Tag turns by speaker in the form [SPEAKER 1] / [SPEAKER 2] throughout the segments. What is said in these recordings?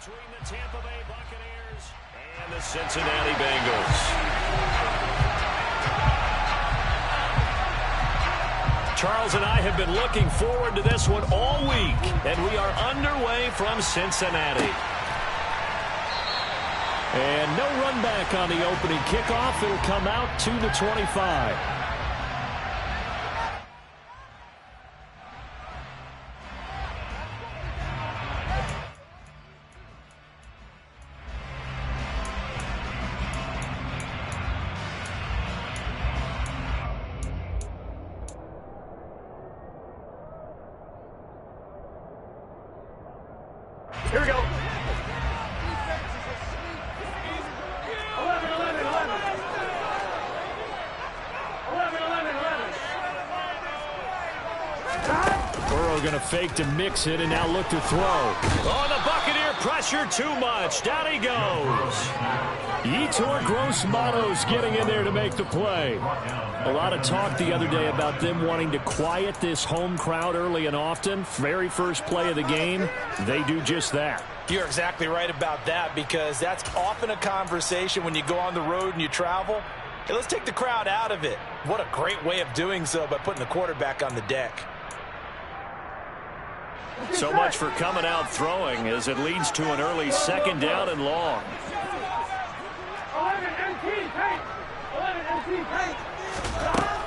[SPEAKER 1] between the Tampa Bay Buccaneers and the Cincinnati Bengals. Charles and I have been looking forward to this one all week, and we are underway from Cincinnati. And no run back on the opening kickoff. It'll come out to the 25.
[SPEAKER 2] Here we go. 11.
[SPEAKER 1] Burrow going to fake to mix it and now look to throw. Oh, the Buccaneer pressure too much. Down he goes. Yetur Gross-Matos getting in there to make the play. A lot of talk the other day about them wanting to quiet this home crowd early and often. Very first play of the game, they do just that.
[SPEAKER 3] You're exactly right about that, because that's often a conversation when you go on the road and you travel. Hey, let's take the crowd out of it. What a great way of doing so by putting the quarterback on the deck.
[SPEAKER 1] So much for coming out throwing as it leads to an early second down and long.
[SPEAKER 2] 11 MT, tank. 11 MT, tank.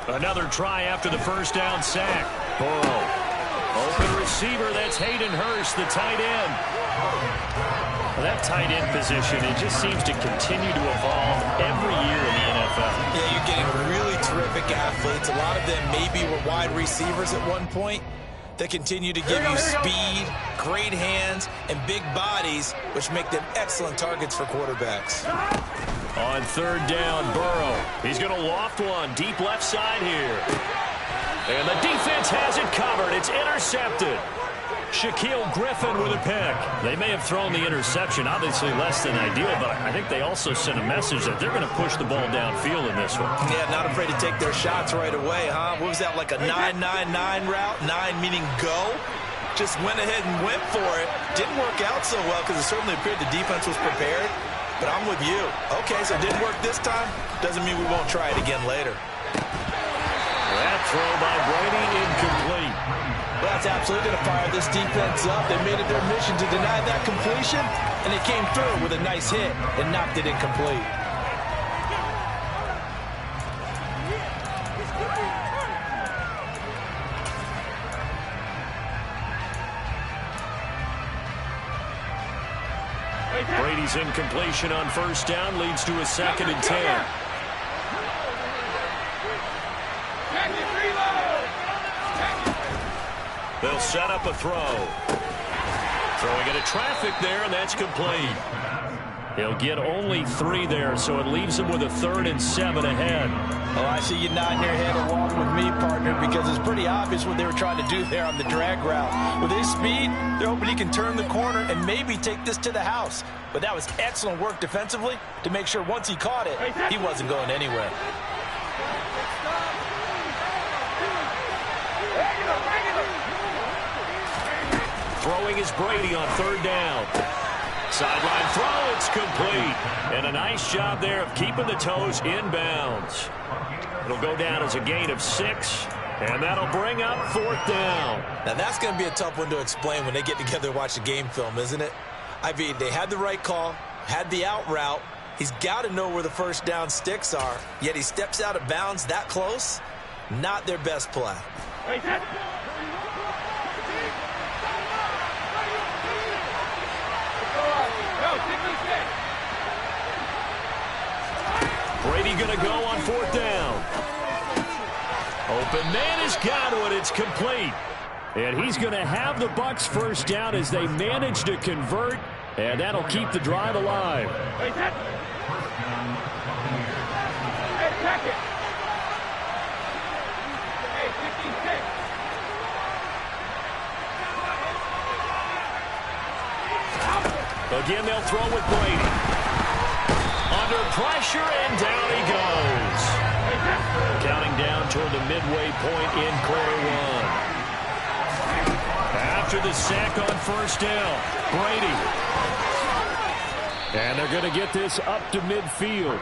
[SPEAKER 1] Another try after the first down sack. Burrow. Open receiver, that's Hayden Hurst, the tight end. Well, that tight end position, it just seems to continue to evolve every year in the NFL.
[SPEAKER 3] Yeah, you're getting really terrific athletes. A lot of them maybe were wide receivers at one point. They continue to give you speed, great hands, and big bodies, which make them excellent targets for quarterbacks.
[SPEAKER 1] On third down, Burrow. He's going to loft one deep left side here. And the defense has it covered. It's intercepted. Shaquille Griffin with a pick. They may have thrown the interception, obviously less than ideal, but I think they also sent a message that they're going to push the ball downfield in this one.
[SPEAKER 3] Yeah, not afraid to take their shots right away, huh? What was that, like a 9-9-9 route? 9 meaning go? Just went ahead and went for it. Didn't work out so well because it certainly appeared the defense was prepared. But I'm with you. Okay, so it didn't work this time. Doesn't mean we won't try it again later.
[SPEAKER 1] That throw by Brady incomplete.
[SPEAKER 3] Well, that's absolutely going to fire this defense up. They made it their mission to deny that completion, and they came through with a nice hit and knocked it incomplete.
[SPEAKER 1] Brady's incompletion on first down leads to a 2nd and 10. They'll set up a throw. Throwing into traffic there, and that's complete. He'll get only 3 there, so it leaves him with a 3rd and 7 ahead.
[SPEAKER 3] Oh, I see you nodding your head along with me, partner, because it's pretty obvious what they were trying to do there on the drag route. With his speed, they're hoping he can turn the corner and maybe take this to the house. But that was excellent work defensively to make sure once he caught it, he wasn't going anywhere.
[SPEAKER 1] Throwing is Brady on third down. Sideline throw, it's complete. And a nice job there of keeping the toes in bounds. It'll go down as a gain of 6, and that'll bring up 4th down.
[SPEAKER 3] Now that's going to be a tough one to explain when they get together and watch the game film, isn't it? I mean, they had the right call, had the out route. He's got to know where the first down sticks are, yet he steps out of bounds that close. Not their best play.
[SPEAKER 1] Brady going to go on 4th down. Open man has got one. It's complete. And he's going to have the Bucs first down as they manage to convert, and that'll keep the drive alive. Again, they'll throw with Brady. Under pressure, and down he goes. Counting down toward the midway point in quarter 1. After the sack on first down, Brady. And they're going to get this up to midfield.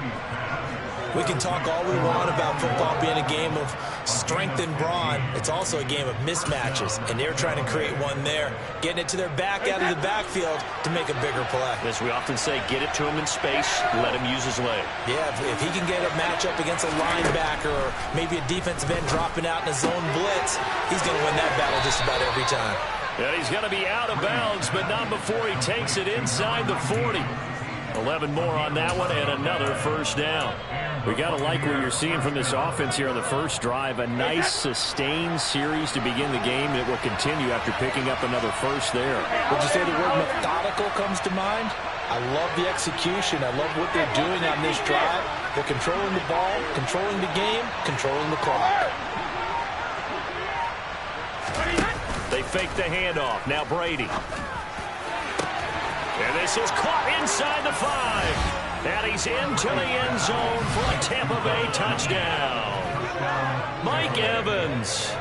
[SPEAKER 3] We can talk all we want about football being a game of strength and brawn. It's also a game of mismatches, and they're trying to create one there, getting it to their back out of the backfield to make a bigger play.
[SPEAKER 1] As we often say, get it to him in space, let him use his leg.
[SPEAKER 3] Yeah, if he can get a matchup against a linebacker or maybe a defensive end dropping out in a zone blitz, he's going to win that battle just about every time.
[SPEAKER 1] Yeah, he's going to be out of bounds, but not before he takes it inside the 40. 11 more on that one and another first down. We got to like what you're seeing from this offense here on the first drive. A nice sustained series to begin the game that will continue after picking up another first there.
[SPEAKER 3] Would you say the word methodical comes to mind? I love the execution. I love what they're doing on this drive. They're controlling the ball, controlling the game, controlling the clock.
[SPEAKER 1] They fake the handoff. Now Brady. And this is caught inside the 5. And he's into the end zone for a Tampa Bay touchdown. Mike Evans.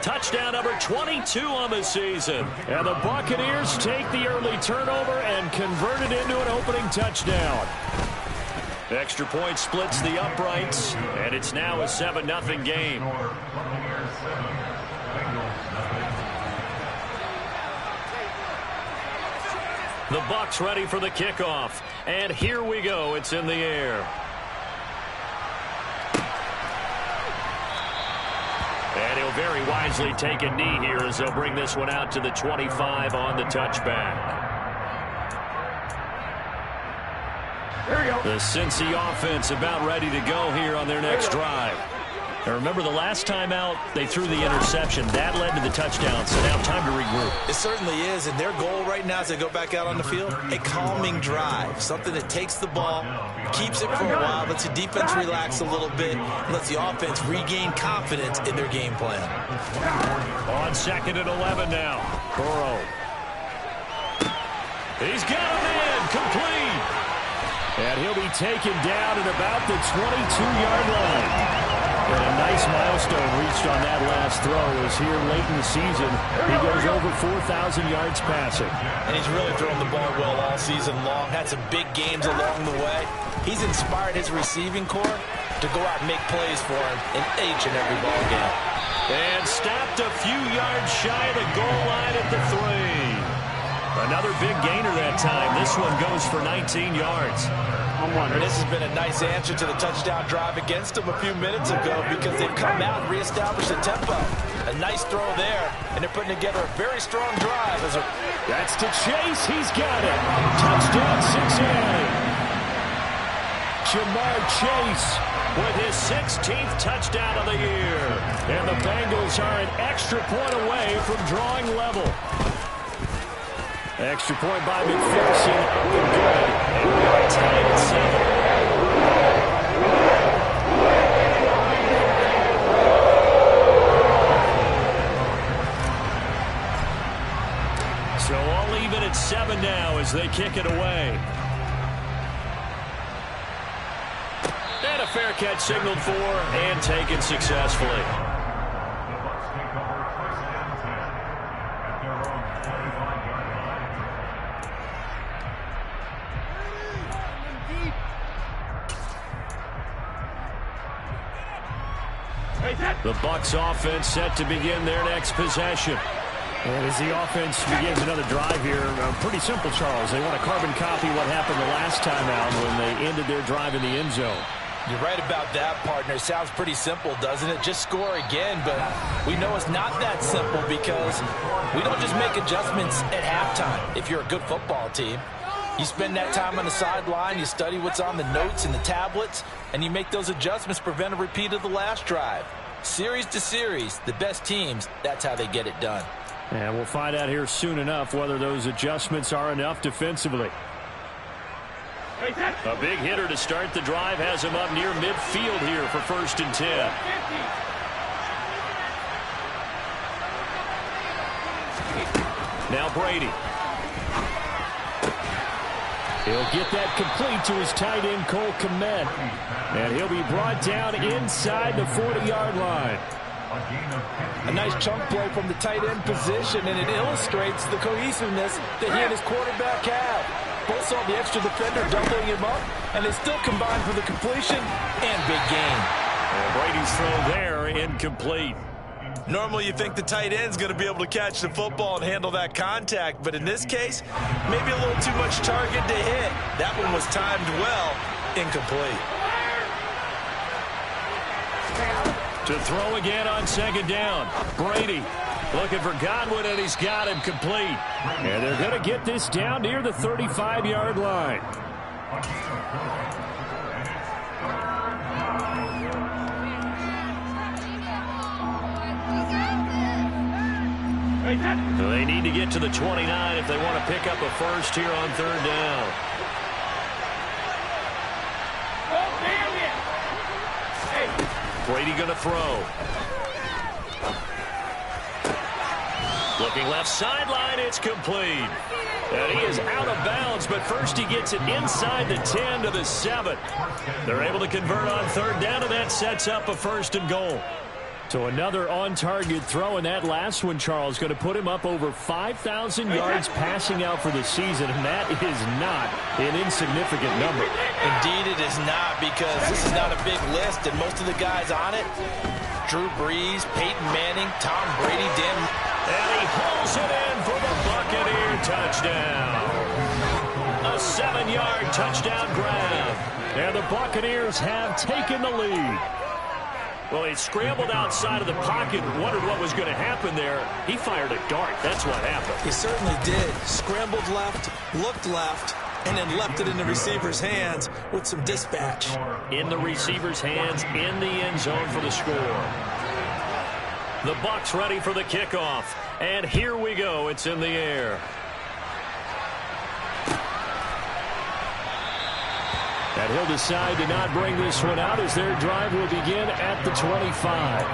[SPEAKER 1] Touchdown number 22 on the season. And the Buccaneers take the early turnover and convert it into an opening touchdown. Extra point splits the uprights, and it's now a 7-0 game. The Bucs ready for the kickoff. And here we go. It's in the air. And he'll very wisely take a knee here as they'll bring this one out to the 25 on the touchback.
[SPEAKER 2] Here we go.
[SPEAKER 1] The Cincy offense about ready to go here on their next drive. Now remember, the last time out, they threw the interception. That led to the touchdown, so now time to regroup.
[SPEAKER 3] It certainly is, and their goal right now as they go back out on the field, a calming drive, something that takes the ball, keeps it for a while, lets the defense relax a little bit, and lets the offense regain confidence in their game plan.
[SPEAKER 1] On 2nd and 11 now. Burrow. He's got him in, complete. And he'll be taken down at about the 22-yard line. And a nice milestone reached on that last throw as here late in the season he goes over 4,000 yards passing.
[SPEAKER 3] And he's really thrown the ball well all season long. Had some big games along the way. He's inspired his receiving corps to go out and make plays for him in each and every ball game.
[SPEAKER 1] And stopped a few yards shy of the goal line at the 3. Another big gainer that time. This one goes for 19 yards.
[SPEAKER 3] This has been a nice answer to the touchdown drive against them a few minutes ago because they've come out and reestablished the tempo. A nice throw there, and they're putting together a very strong drive.
[SPEAKER 1] That's to Chase. He's got it. Touchdown, Cincinnati. Jamar Chase with his 16th touchdown of the year. And the Bengals are an extra point away from drawing level. Extra point by McPherson. Good. And we are tied at 7. So all even at 7 now as they kick it away. And a fair catch signaled for and taken successfully. The Bucs offense set to begin their next possession. And as the offense begins another drive here, pretty simple, Charles. They want to carbon copy what happened the last time out when they ended their drive in the end zone.
[SPEAKER 3] You're right about that, partner. Sounds pretty simple, doesn't it? Just score again, but we know it's not that simple because we don't just make adjustments at halftime. If you're a good football team, you spend that time on the sideline, you study what's on the notes and the tablets, and you make those adjustments to prevent a repeat of the last drive. Series to series, the best teams, that's how they get it done.
[SPEAKER 1] And we'll find out here soon enough whether those adjustments are enough defensively. A big hitter to start the drive has him up near midfield here for 1st and 10. Now Brady. He'll get that complete to his tight end, Cole Kmet. And he'll be brought down inside the 40-yard line.
[SPEAKER 3] A nice chunk play from the tight end position, and it illustrates the cohesiveness that he and his quarterback have. Both saw the extra defender doubling him up, and they still combined for the completion and big gain.
[SPEAKER 1] And Brady's throw there, incomplete.
[SPEAKER 3] Normally you think the tight end's going to be able to catch the football and handle that contact, but in this case, maybe a little too much target to hit. That one was timed well, incomplete.
[SPEAKER 1] To throw again on second down. Brady looking for Godwin, and he's got him complete. And they're going to get this down near the 35-yard line. So they need to get to the 29 if they want to pick up a first here on third down. Brady going to throw. Looking left sideline, it's complete. And he is out of bounds, but first he gets it inside the 10 to the 7. They're able to convert on third down, and that sets up a first and goal. So another on-target throw, and that last one, Charles, going to put him up over 5,000 yards passing out for the season, and that is not an insignificant number.
[SPEAKER 3] Indeed it is not, because this is not a big list, and most of the guys on it, Drew Brees, Peyton Manning, Tom Brady, Dan.
[SPEAKER 1] And he hauls it in for the Buccaneer touchdown. A 7-yard touchdown grab. And the Buccaneers have taken the lead. Well, he scrambled outside of the pocket and wondered what was going to happen there. He fired a dart. That's what happened.
[SPEAKER 3] He certainly did. Scrambled left, looked left, and then left it in the receiver's hands with some dispatch.
[SPEAKER 1] In the receiver's hands, in the end zone for the score. The Bucs ready for the kickoff. And here we go. It's in the air. And he'll decide to not bring this one out as their drive will begin at the 25.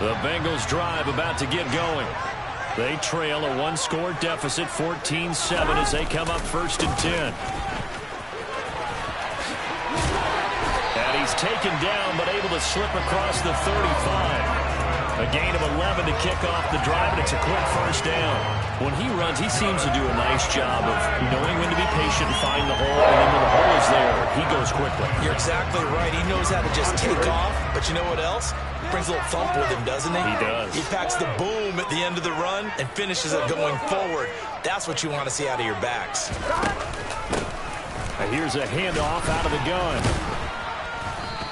[SPEAKER 1] The Bengals drive about to get going. They trail a one-score deficit, 14-7, as they come up first and 10. And he's taken down, but able to slip across the 35. A gain of 11 to kick off the drive, and it's a quick first down. When he runs, he seems to do a nice job of knowing when to be patient and find the hole, and then when the hole is there, he goes quickly.
[SPEAKER 3] You're exactly right. He knows how to just take off, but you know what else? Brings a little thump with him, doesn't he?
[SPEAKER 1] He does.
[SPEAKER 3] He packs the boom at the end of the run and finishes it going forward. That's what you want to see out of your backs.
[SPEAKER 1] And here's a handoff out of the gun.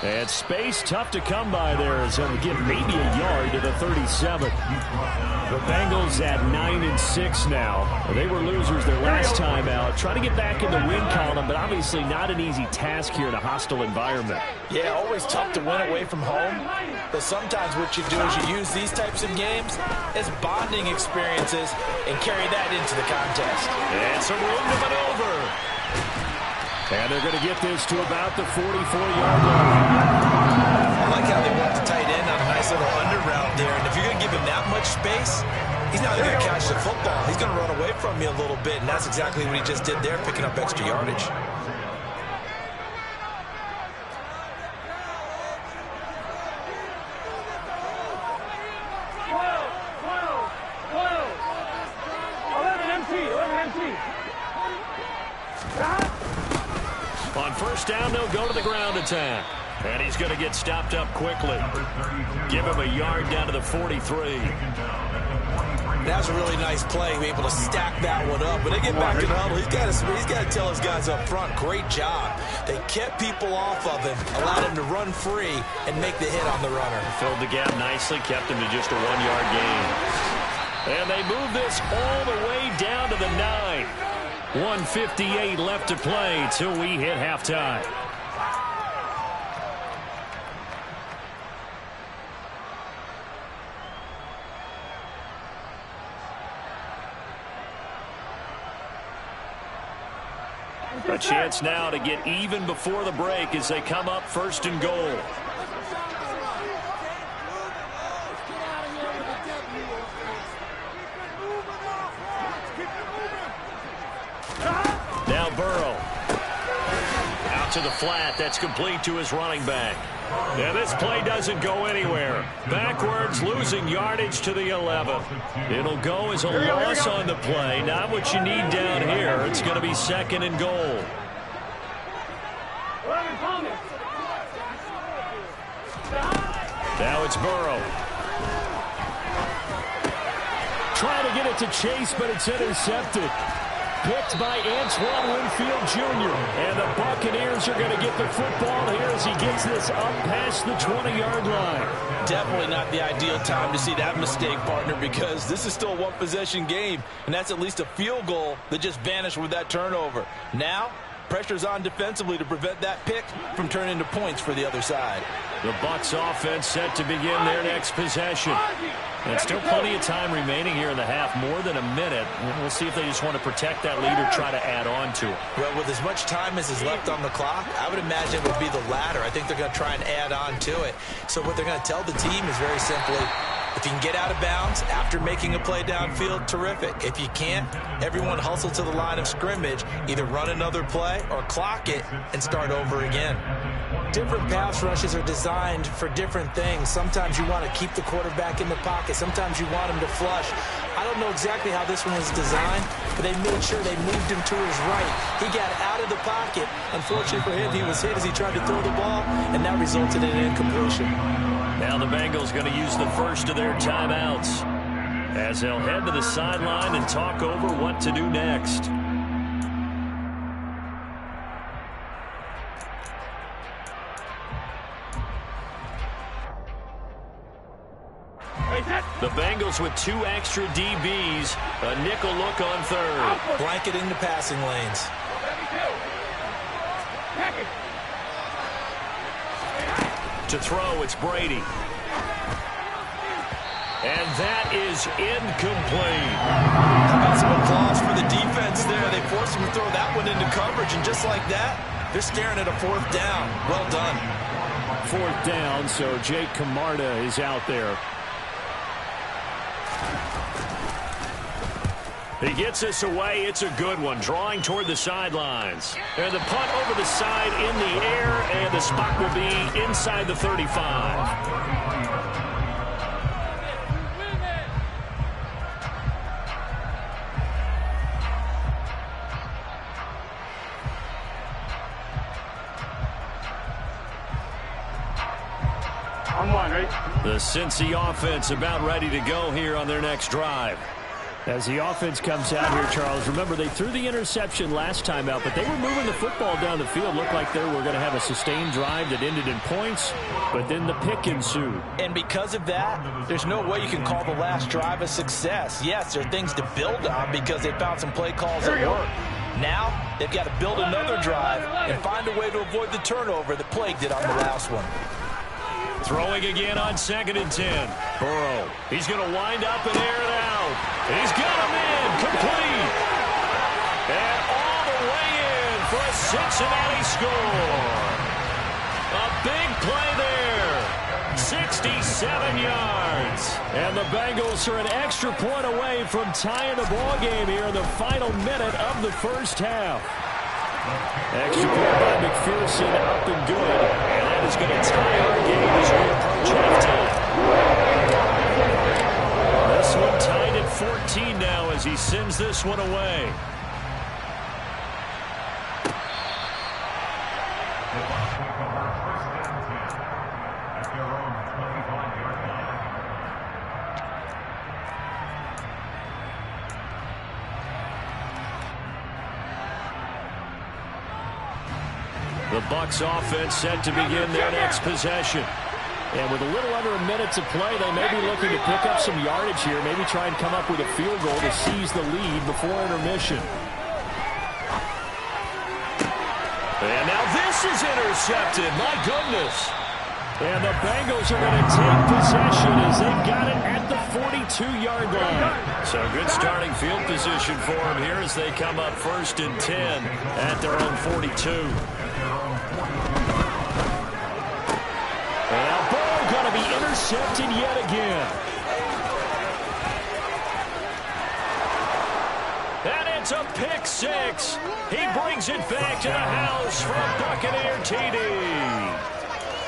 [SPEAKER 1] And space tough to come by there as he'll get maybe a yard to the 37. The Bengals at 9-6 now. They were losers their last time out. Trying to get back in the win column, but obviously not an easy task here in a hostile environment.
[SPEAKER 3] Yeah, always tough to win away from home. But sometimes what you do is you use these types of games as bonding experiences and carry that into the contest.
[SPEAKER 1] And some room to maneuver. And they're going to get this to about the 44-yard line.
[SPEAKER 3] I like how they want the tight end on a nice little under route there. And if you're going to give him that much space, he's not going to catch the football. He's going to run away from me a little bit, and that's exactly what he just did there, picking up extra yardage.
[SPEAKER 1] On first down, they'll go to the ground attack. And he's going to get stopped up quickly. Give him a yard down to the 43.
[SPEAKER 3] That's a really nice play, be able to stack that one up. When they get back in the huddle, he's got to tell his guys up front, great job. They kept people off of him, allowed him to run free, and make the hit on the runner.
[SPEAKER 1] Filled the gap nicely, kept him to just a 1-yard gain. And they move this all the way down to the 9. 1:58 left to play till we hit halftime. A chance now to get even before the break as they come up first and goal. Now Burrow. Out to the flat. That's complete to his running back. Yeah, this play doesn't go anywhere. Backwards, losing yardage to the 11. It'll go as a loss on the play. Not what you need down here. It's going to be 2nd and goal. Now it's Burrow. Trying to get it to Chase, but it's intercepted. Picked by Antoine Winfield Jr. And the Buccaneers are going to get the football here as he gets this up past the 20-yard line.
[SPEAKER 3] Definitely not the ideal time to see that mistake, partner, because this is still a one-possession game, and that's at least a field goal that just vanished with that turnover. Now, pressure's on defensively to prevent that pick from turning into points for the other side.
[SPEAKER 1] The Bucs offense set to begin their next possession. And still plenty of time remaining here in the half, more than a minute. We'll see if they just want to protect that lead or try to add on to it.
[SPEAKER 3] Well, with as much time as is left on the clock, I would imagine it would be the latter. I think they're going to try and add on to it. So what they're going to tell the team is very simply, if you can get out of bounds after making a play downfield, terrific. If you can't, everyone hustle to the line of scrimmage, either run another play or clock it and start over again. Different pass rushes are designed for different things. Sometimes you want to keep the quarterback in the pocket. Sometimes you want him to flush. I don't know exactly how this one was designed, but they made sure they moved him to his right. He got out of the pocket. Unfortunately for him, he was hit as he tried to throw the ball, and that resulted in an incompletion.
[SPEAKER 1] Now the Bengals going to use the first of their timeouts as they'll head to the sideline and talk over what to do next. The Bengals with 2 extra DBs, a nickel look on third.
[SPEAKER 3] Blanketing the passing lanes.
[SPEAKER 1] To throw, it's Brady. And that is incomplete.
[SPEAKER 3] How about some applause for the defense there? They forced him to throw that one into coverage, and just like that, they're staring at a 4th down. Well done.
[SPEAKER 1] 4th down, so Jake Camarda is out there. He gets us away. It's a good one. Drawing toward the sidelines. And the punt over the side in the air, and the spot will be inside the 35. The Cincy offense about ready to go here on their next drive. As the offense comes out here, Charles, remember they threw the interception last time out, but they were moving the football down the field. Looked like they were going to have a sustained drive that ended in points, but then the pick ensued.
[SPEAKER 3] And because of that, there's no way you can call the last drive a success. Yes, there are things to build on because they found some play calls that work. Now, they've got to build another drive and find a way to avoid the turnover that plagued it on the last one.
[SPEAKER 1] Throwing again on 2nd and 10. Burrow. He's going to wind up and air it out. He's got him in. Complete. And all the way in for a Cincinnati score. A big play there. 67 yards. And the Bengals are an extra point away from tying the ball game here in the final minute of the first half. Extra point by McPherson, up and good. And that is going to tie our game as we approach halftime. This one tied at 14 now as he sends this one away. The Bucs offense set to begin their next possession. And with a little under a minute to play, they may be looking to pick up some yardage here, maybe try and come up with a field goal to seize the lead before intermission. And now this is intercepted. My goodness. And the Bengals are going to take possession as they've got it at the 42-yard line. So good starting field position for them here as they come up 1st and 10 at their own 42. And now Burrow going to be intercepted yet again. And It's a pick six. He brings it back to the house for a Buccaneer TD.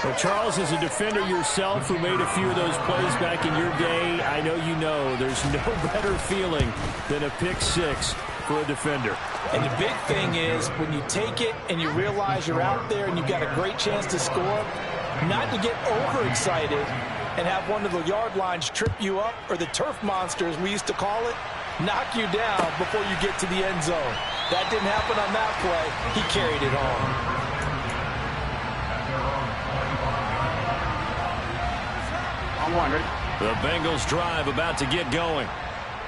[SPEAKER 1] Well, Charles, as a defender yourself who made a few of those plays back in your day, I know you know there's no better feeling than a pick six for a defender.
[SPEAKER 3] And the big thing is when you take it and you realize you're out there and you've got a great chance to score, not to get overexcited and have one of the yard lines trip you up, or the turf monsters we used to call it, knock you down before you get to the end zone. That didn't happen on that play. He carried it on.
[SPEAKER 1] The Bengals drive about to get going.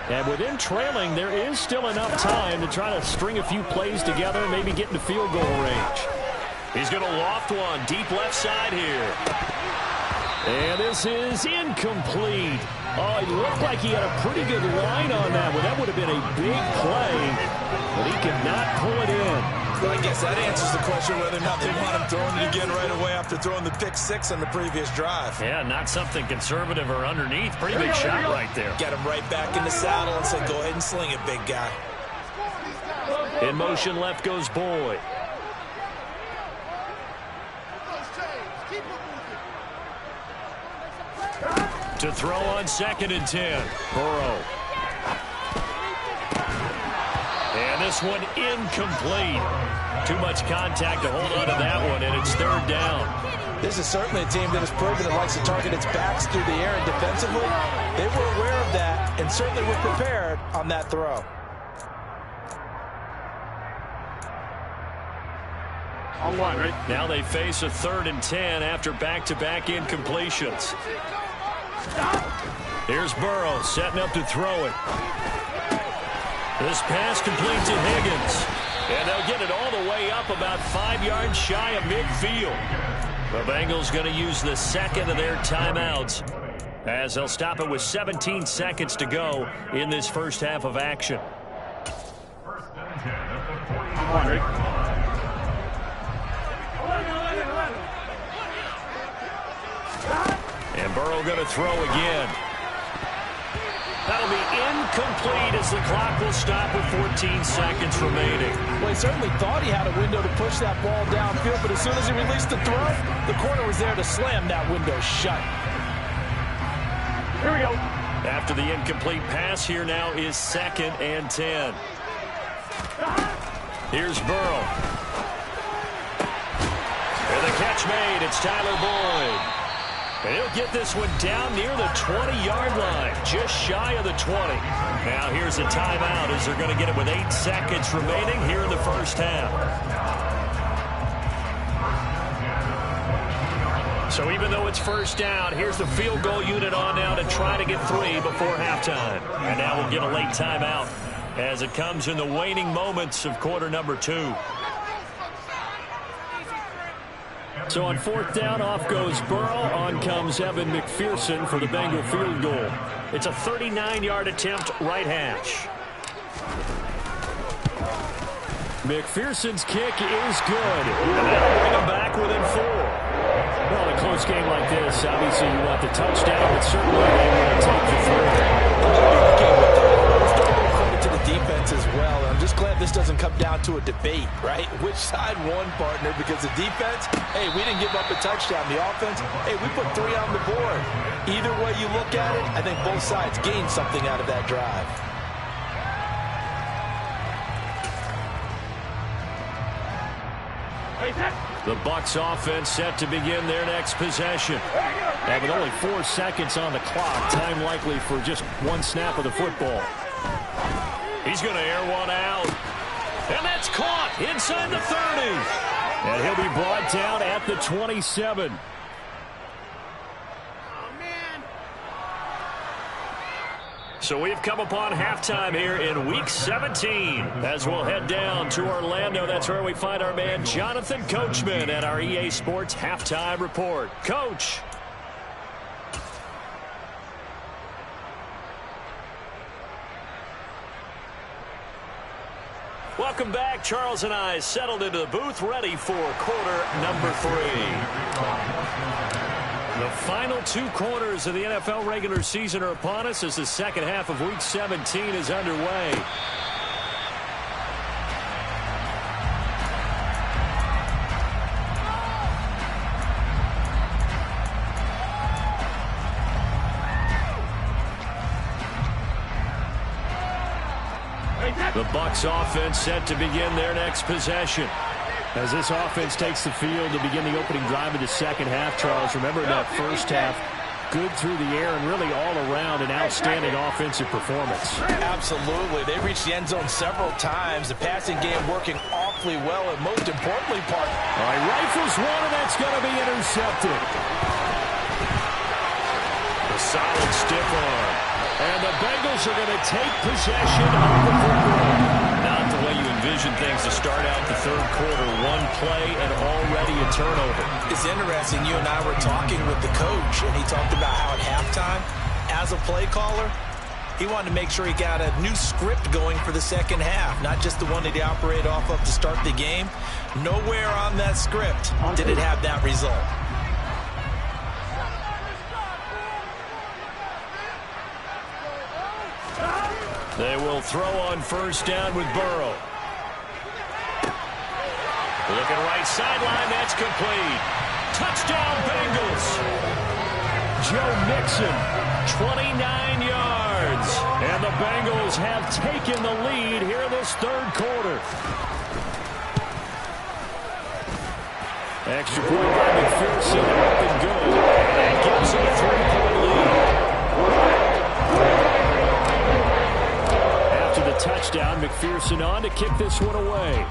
[SPEAKER 1] And with him trailing, there is still enough time to try to string a few plays together and maybe get into field goal range. He's going to loft one deep left side here. And this is incomplete. Oh, it looked like he had a pretty good line on that one. That would have been a big play, but he could not pull it in.
[SPEAKER 3] Well, I guess that answers the question whether or not they want him throwing it again right away after throwing the pick six on the previous drive.
[SPEAKER 1] Yeah, not something conservative or underneath. Pretty big shot right there.
[SPEAKER 3] Get him right back in the saddle and say, go ahead and sling it, big guy.
[SPEAKER 1] In motion, left goes Boyd. To throw on 2nd and 10. Burrow. And this one incomplete. Too much contact to hold on to that one, and it's 3rd down.
[SPEAKER 3] This is certainly a team that has proven it likes to target its backs through the air and defensively. They were aware of that and certainly were prepared on that throw.
[SPEAKER 2] On one, right?
[SPEAKER 1] Now they face a 3rd and 10 after back-to-back incompletions. Here's Burrow setting up to throw it. This pass complete to Higgins. And they'll get it all the way up about 5 yards shy of midfield. The Bengals going to use the second of their timeouts as they'll stop it with 17 seconds to go in this first half of action. And Burrow going to throw again. That'll be incomplete as the clock will stop with 14 seconds remaining.
[SPEAKER 3] Well, he certainly thought he had a window to push that ball downfield, but as soon as he released the throw, the corner was there to slam that window shut.
[SPEAKER 2] Here we go.
[SPEAKER 1] After the incomplete pass, here now is 2nd and 10. Here's Burrow. And the catch made. It's Tyler Boyd. And he'll get this one down near the 20-yard line, just shy of the 20. Now here's a timeout as they're going to get it with 8 seconds remaining here in the first half. So even though it's first down, here's the field goal unit on now to try to get 3 before halftime. And now we'll get a late timeout as it comes in the waning moments of quarter number 2. So on 4th down, off goes Burrow. On comes Evan McPherson for the Bengal field goal. It's a 39-yard attempt, right hash. McPherson's kick is good. And that'll bring him back within 4. Well, in a close game like this, obviously you want the touchdown, but certainly they want to take the 3.
[SPEAKER 3] Credit to the defense as well. I'm just glad this doesn't come down to a debate, right? Which side won, partner? Because the defense, hey, we didn't give up a touchdown. The offense, hey, we put 3 on the board. Either way you look at it, I think both sides gained something out of that drive.
[SPEAKER 1] The Bucs offense set to begin their next possession. And with only 4 seconds on the clock, time likely for just 1 snap of the football. He's going to air one out. And that's caught inside the 30. And he'll be brought down at the 27. So we've come upon halftime here in Week 17 as we'll head down to Orlando. That's where we find our man Jonathan Coachman at our EA Sports Halftime Report. Coach. Welcome back. Charles and I settled into the booth ready for quarter number 3. The final 2 quarters of the NFL regular season are upon us as the second half of Week 17 is underway. The Bucs offense set to begin their next possession. As this offense takes the field to begin the opening drive of the second half, Charles, remember that first half, good through the air and really all around an outstanding offensive performance.
[SPEAKER 3] Absolutely. They reached the end zone several times. The passing game working awfully well, and most importantly, Park.
[SPEAKER 1] All right, rifles one, and that's going to be intercepted. A solid stiff arm. And the Bengals are going to take possession of the football. Not the way you envision things to start out the third quarter. One play and already a turnover.
[SPEAKER 3] It's interesting. You and I were talking with the coach, and he talked about how at halftime, as a play caller, he wanted to make sure he got a new script going for the second half, not just the one that he operated off of to start the game. Nowhere on that script did it have that result.
[SPEAKER 1] They will throw on first down with Burrow. Looking right sideline, that's complete. Touchdown, Bengals. Joe Mixon, 29 yards. And the Bengals have taken the lead here in this third quarter. Extra point by McPherson, up and good. That gives them a 3-point lead. After the touchdown, McPherson on to kick this one away.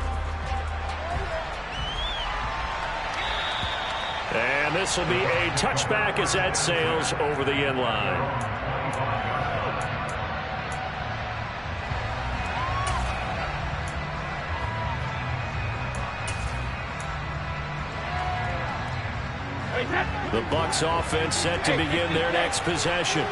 [SPEAKER 1] And this will be a touchback as that sails over the end line. The Bucs offense set to begin their next possession.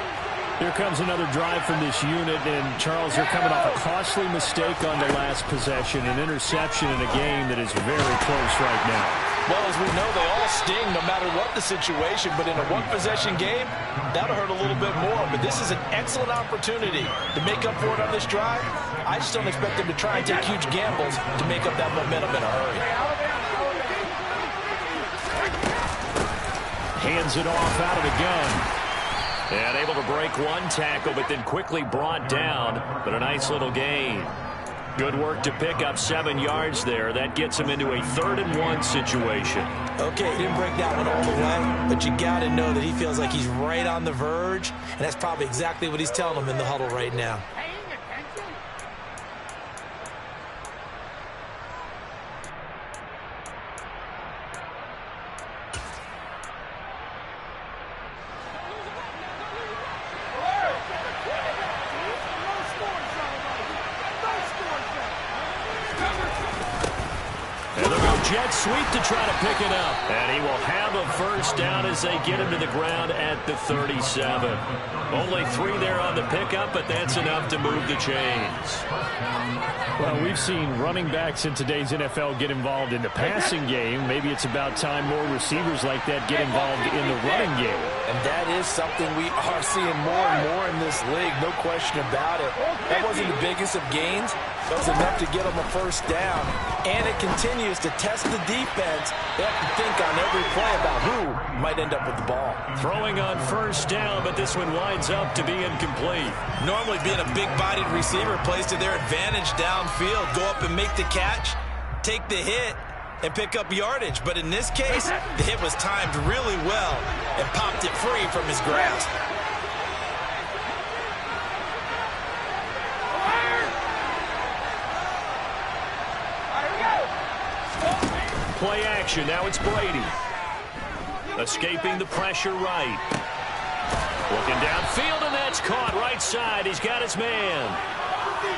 [SPEAKER 1] Here comes another drive from this unit, and Charles, they're coming off a costly mistake on the last possession, an interception in a game that is very close right now.
[SPEAKER 3] Well, as we know, they all sting no matter what the situation, but in a one-possession game, that'll hurt a little bit more. But this is an excellent opportunity to make up for it on this drive. I just don't expect them to try and take huge gambles to make up that momentum in a hurry.
[SPEAKER 1] Hands it off out of the gun. And able to break one tackle, but then quickly brought down. But a nice little gain. Good work to pick up 7 yards there. That gets him into a 3rd-and-1 situation.
[SPEAKER 3] Okay, he didn't break that one all the way, but you got to know that he feels like he's right on the verge, and that's probably exactly what he's telling them in the huddle right now.
[SPEAKER 1] Jet sweep to try to pick it up. And he will have a first down as they get him to the ground at the 37. Only 3 there on the pickup, but that's enough to move the chains.
[SPEAKER 2] Well, we've seen running backs in today's NFL get involved in the passing game. Maybe it's about time more receivers like that get involved in the running game.
[SPEAKER 3] And that is something we are seeing more and more in this league, no question about it. That wasn't the biggest of gains. That was enough to get them a first down. And it continues to test the defense. They have to think on every play about who might end up with the ball.
[SPEAKER 1] Throwing on first down, but this one winds up to be incomplete.
[SPEAKER 3] Normally being a big-bodied receiver plays to their advantage downfield. Go up and make the catch, take the hit, and pick up yardage. But in this case, the hit was timed really well and popped it free from his grasp.
[SPEAKER 1] Play action. Now it's Brady. Escaping the pressure right. Looking downfield, and that's caught right side. He's got his man.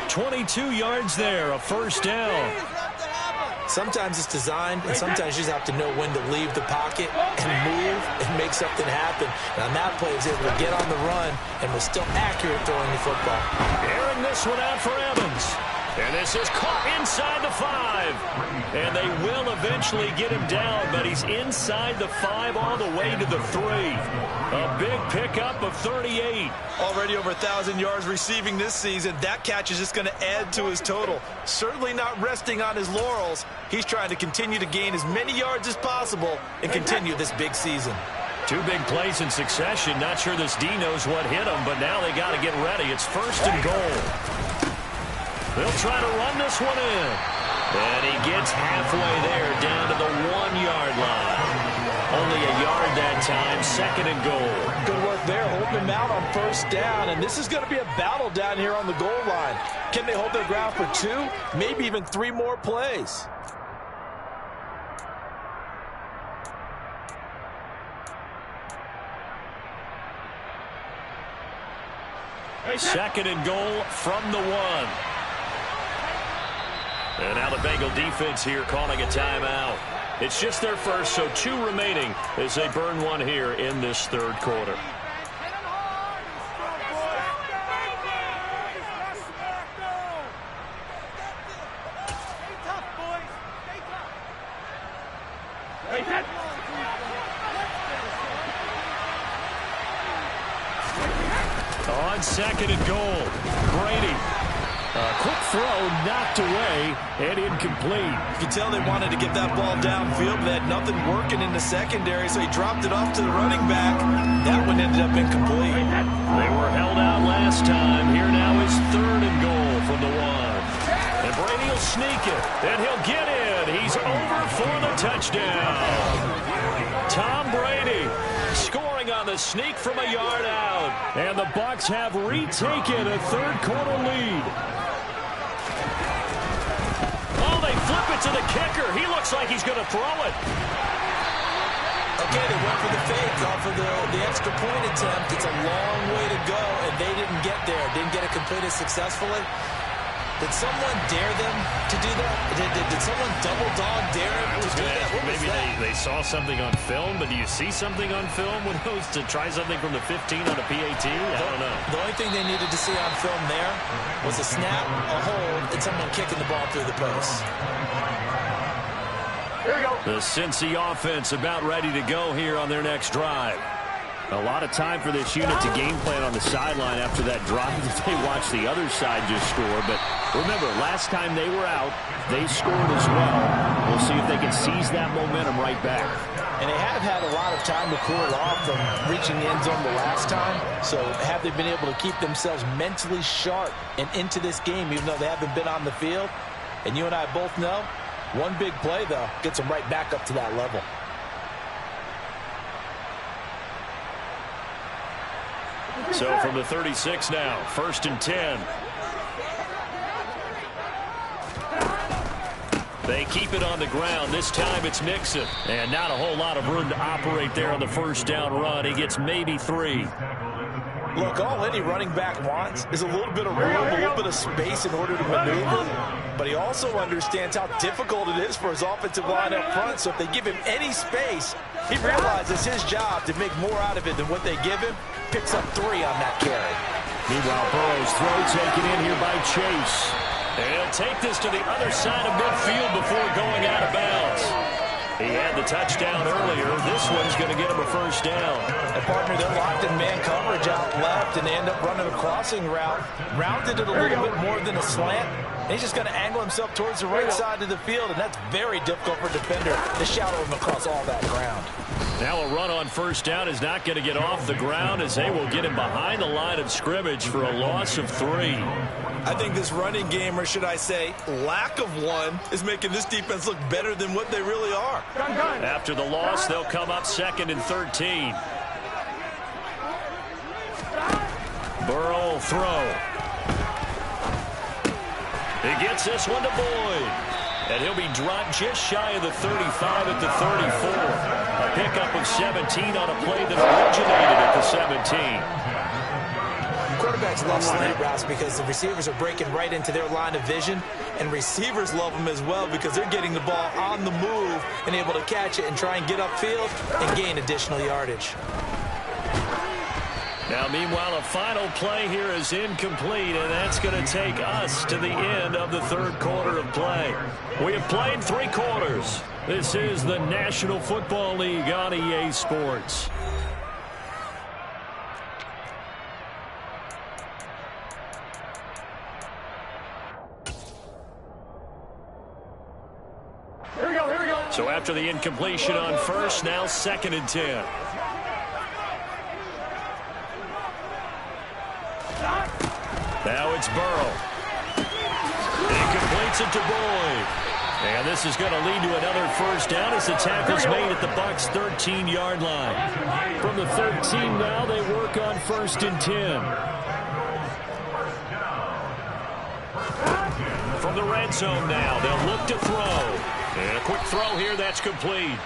[SPEAKER 1] 22 yards there, a first down.
[SPEAKER 3] Sometimes it's designed, and sometimes you just have to know when to leave the pocket and move and make something happen. And on that play, he was able to get on the run and was still accurate throwing the football.
[SPEAKER 1] Airing this one out for Evans. And this is caught inside the 5. And they will eventually get him down, but he's inside the 5 all the way to the 3. A big pickup of 38.
[SPEAKER 3] Already over 1,000 yards receiving this season. That catch is just going to add to his total. Certainly not resting on his laurels. He's trying to continue to gain as many yards as possible and continue this big season.
[SPEAKER 1] 2 big plays in succession. Not sure this D knows what hit him, but now they got to get ready. It's 1st and goal. They'll try to run this one in. And he gets halfway there, down to the 1-yard line. Only a yard that time, 2nd and goal.
[SPEAKER 3] Good work there, holding him out on 1st down. And this is going to be a battle down here on the goal line. Can they hold their ground for 2, maybe even 3 more plays?
[SPEAKER 1] Second and goal from the 1. And now the Bengal defense here calling a timeout. It's just their first, so 2 remaining as they burn one here in this 3rd quarter. On 2nd and goal, Brady. Quick throw, knocked away, and incomplete.
[SPEAKER 3] You can tell they wanted to get that ball downfield, but they had nothing working in the secondary, so he dropped it off to the running back. That one ended up incomplete.
[SPEAKER 1] They were held out last time. Here now is 3rd and goal from the 1. And Brady will sneak it, and he'll get in. He's over for the touchdown. Tom Brady scoring on the sneak from a yard out.
[SPEAKER 2] And the Bucs have retaken a 3rd quarter lead.
[SPEAKER 1] Oh, they flip it to the kicker. He looks like he's going to throw it.
[SPEAKER 3] Okay, they went for the fake off of the extra point attempt. It's a long way to go, and they didn't get there. Didn't get it completed successfully. Did someone dare them to do that? Did someone double dog dare them to do that? What was
[SPEAKER 1] maybe
[SPEAKER 3] that?
[SPEAKER 1] they saw something on film, but do you see something on film when those to try something from the 15 on a PAT? I don't know.
[SPEAKER 3] The only thing they needed to see on film there was a snap, a hold, and someone kicking the ball through the post.
[SPEAKER 1] Here we go. The Cincy offense about ready to go here on their next drive.
[SPEAKER 2] A lot of time for this unit to game plan on the sideline after that drive that they watched the other side just score. But remember, last time they were out, they scored as well. We'll see if they can seize that momentum right back.
[SPEAKER 3] And they have had a lot of time to cool off from reaching the end zone the last time. So have they been able to keep themselves mentally sharp and into this game, even though they haven't been on the field? And you and I both know, one big play, though, gets them right back up to that level.
[SPEAKER 1] So from the 36 now, 1st and 10. They keep it on the ground. This time it's Mixon. And not a whole lot of room to operate there on the 1st down run. He gets maybe 3.
[SPEAKER 3] Look, all any running back wants is a little bit of room, a little bit of space in order to maneuver. But he also understands how difficult it is for his offensive line up front. So if they give him any space, he realizes his job to make more out of it than what they give him. Picks up 3 on that carry.
[SPEAKER 2] Meanwhile, Burrow's throw taken in here by Chase.
[SPEAKER 1] And he'll take this to the other side of midfield before going out of bounds. He had the touchdown earlier. This one's going to get him a 1st down.
[SPEAKER 3] And partner, they're locked in man coverage out left, and they end up running a crossing route. Rounded it a little bit more than a slant. And he's just going to angle himself towards the right side of the field, and that's very difficult for a defender to shadow him across all that ground.
[SPEAKER 1] Now a run on 1st down is not going to get off the ground as they will get him behind the line of scrimmage for a loss of 3.
[SPEAKER 3] I think this running game, or should I say lack of one, is making this defense look better than what they really are.
[SPEAKER 1] After the loss, they'll come up 2nd and 13. Burrow will throw. He gets this one to Boyd. And he'll be dropped just shy of the 35 at the 34. A pickup of 17 on a play that originated at the 17.
[SPEAKER 3] Quarterbacks love slant routes because the receivers are breaking right into their line of vision, and receivers love them as well because they're getting the ball on the move and able to catch it and try and get upfield and gain additional yardage.
[SPEAKER 1] Now, meanwhile, a final play here is incomplete, and that's going to take us to the end of the 3rd quarter of play. We have played 3 quarters. This is the National Football League on EA Sports.
[SPEAKER 2] Here we go.
[SPEAKER 1] So after the incompletion on 1st, now 2nd and 10. Now it's Burrow. gets it to Boyd. And this is going to lead to another first down as the tackle's made at the Bucs' 13-yard line. From the 13 now, they work on 1st and 10. From the red zone now, they'll look to throw. And a quick throw here, that's complete.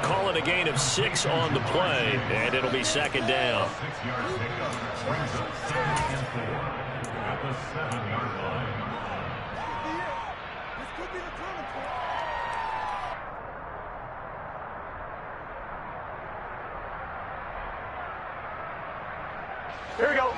[SPEAKER 1] Call it a gain of 6 on the play, and it'll be 2nd down.
[SPEAKER 4] Here we go.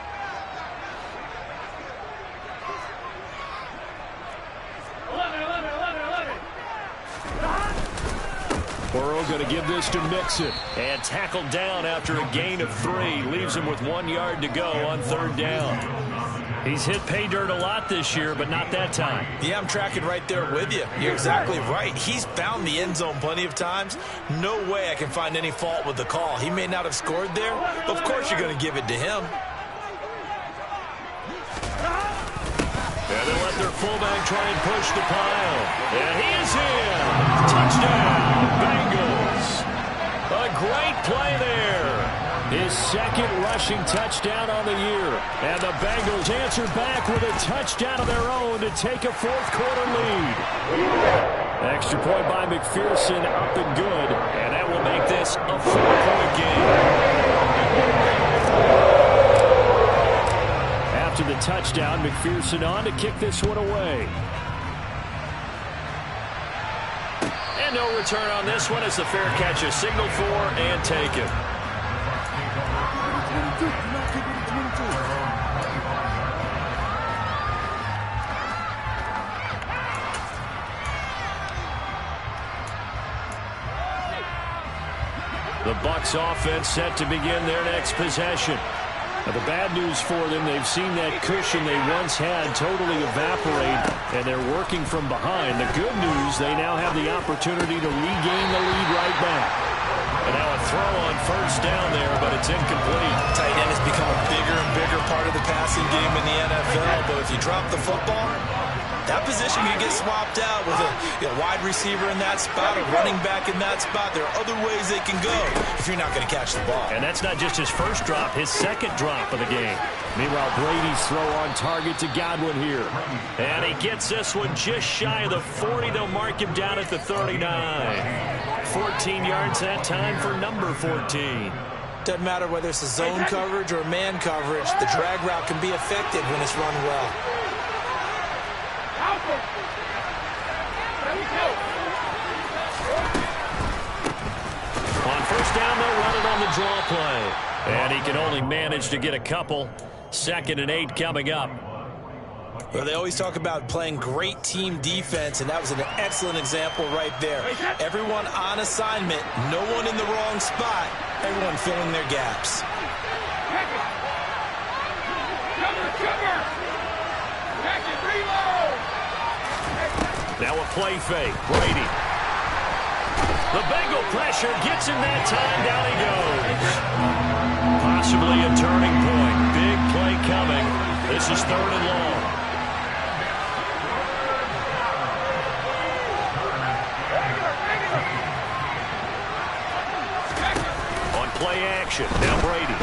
[SPEAKER 1] Burrow going to give this to Mixon. And tackled down after a gain of 3. Leaves him with 1 yard to go on 3rd down. He's hit pay dirt a lot this year, but not that time.
[SPEAKER 3] Yeah, I'm tracking right there with you. You're exactly right. He's found the end zone plenty of times. No way I can find any fault with the call. He may not have scored there, but of course you're going to give it to him.
[SPEAKER 1] And they let their fullback try and push the pile. And he is in. Touchdown, Bengals. A great play there. His 2nd rushing touchdown on the year. And the Bengals answer back with a touchdown of their own to take a 4th quarter lead. Extra point by McPherson, up and good. And that will make this a 4-point game. After the touchdown, McPherson on to kick this one away. And no return on this one as the fair catch is signaled for and taken. The Bucs offense set to begin their next possession. Now, the bad news for them, they've seen that cushion they once had totally evaporate, and they're working from behind. The good news, they now have the opportunity to regain the lead right back. And now a throw on 1st down there, but it's incomplete.
[SPEAKER 3] Tight end has become a bigger and bigger part of the passing game in the NFL, but if you drop the football, that position can get swapped out with a wide receiver in that spot, a running back in that spot. There are other ways they can go if you're not going to catch the ball.
[SPEAKER 1] And that's not just his first drop, his 2nd drop of the game. Meanwhile, Brady's throw on target to Godwin here. And he gets this one just shy of the 40. They'll mark him down at the 39. 14 yards that time for number 14.
[SPEAKER 3] Doesn't matter whether it's a zone coverage or man coverage. The drag route can be effective when it's run well.
[SPEAKER 1] On 1st down, they'll run it on the draw play. And he can only manage to get a couple. 2nd and 8 coming up.
[SPEAKER 3] Well, they always talk about playing great team defense, and that was an excellent example right there. Everyone on assignment, no one in the wrong spot, everyone filling their gaps.
[SPEAKER 1] Now a play fake. Brady. The Bengal pressure gets him that time. Down he goes. Possibly a turning point. Big play coming. This is 3rd and long. On play action. Now Brady.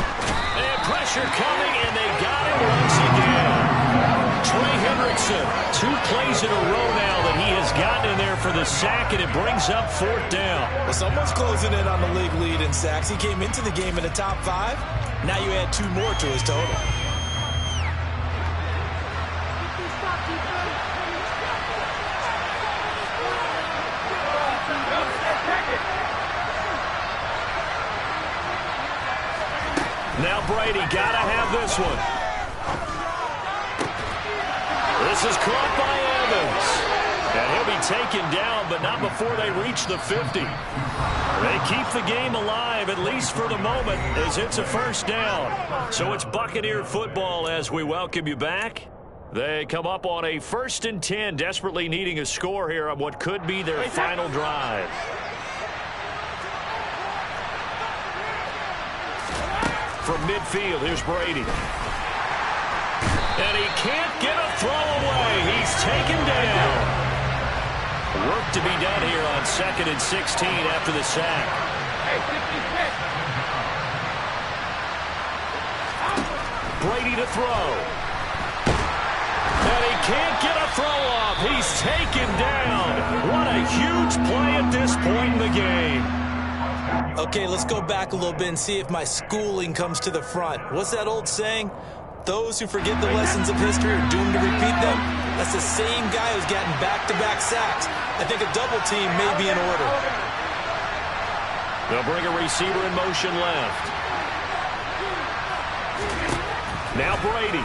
[SPEAKER 1] And pressure coming, and they got him once again. Trey Hendrickson, 2 plays in a row now that he has gotten in there for the sack, and it brings up 4th down.
[SPEAKER 3] Well, someone's closing in on the league lead in sacks. He came into the game in the top 5. Now you add 2 more to his total.
[SPEAKER 1] Now Brady, gotta have this one. This is caught by Evans. And he'll be taken down, but not before they reach the 50. They keep the game alive, at least for the moment, as it's a 1st down. So it's Buccaneer football as we welcome you back. They come up on a 1st and 10, desperately needing a score here on what could be their final drive. From midfield, here's Brady. And he can't get a throw away. He's taken down. Work to be done here on 2nd and 16 after the sack. Brady to throw. And he can't get a throw off. He's taken down. What a huge play at this point in the game.
[SPEAKER 3] Okay, let's go back a little bit and see if my schooling comes to the front. What's that old saying? Those who forget the lessons of history are doomed to repeat them. That's the same guy who's gotten back-to-back sacks. I think a double team may be in order.
[SPEAKER 1] They'll bring a receiver in motion left. Now Brady.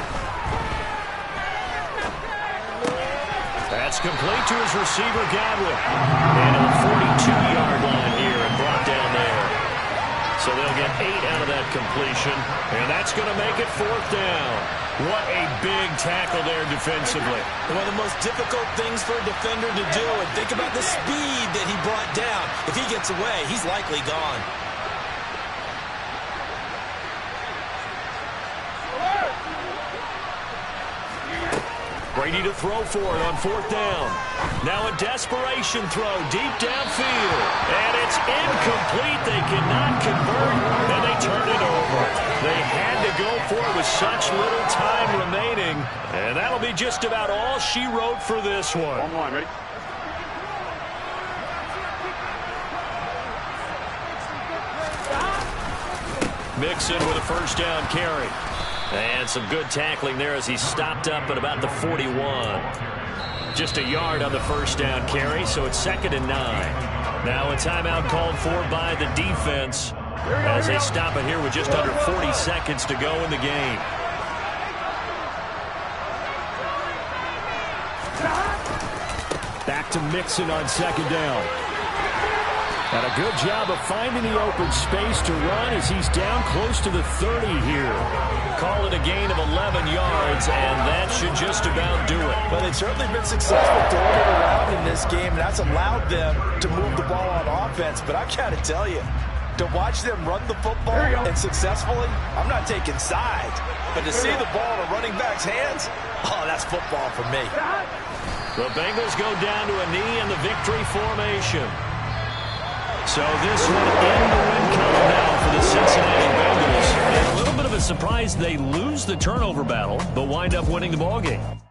[SPEAKER 1] That's complete to his receiver, Godwin. And to the 42-yard line here and brought down there. So they'll get 8 out of that completion, and that's going to make it 4th down. What a big tackle there defensively.
[SPEAKER 3] One of the most difficult things for a defender to do, and think about the speed that he brought down. If he gets away, he's likely gone.
[SPEAKER 1] Brady to throw for it on 4th down. Now a desperation throw deep downfield. And it's incomplete. They cannot convert, and they turn it over. They had to go for it with such little time remaining. And that'll be just about all she wrote for this one.
[SPEAKER 4] On, ready?
[SPEAKER 1] Mixon with a 1st down carry. And some good tackling there as he stopped up at about the 41. Just a yard on the 1st down carry, so it's 2nd and 9. Now a timeout called for by the defense as they stop it here with just under 40 seconds to go in the game. Back to Mixon on 2nd down. And a good job of finding the open space to run as he's down close to the 30 here. Call it a gain of 11 yards, and that should just about do it.
[SPEAKER 3] Well, they've certainly been successful throwing it around in this game, and that's allowed them to move the ball on offense. But I've got to tell you, to watch them run the football and successfully, I'm not taking sides. But to see the ball in a running back's hands, oh, that's football for me.
[SPEAKER 1] The Bengals go down to a knee in the victory formation. So this one in the win column now for the Cincinnati Bengals. And a little bit of a surprise, they lose the turnover battle, but wind up winning the ballgame.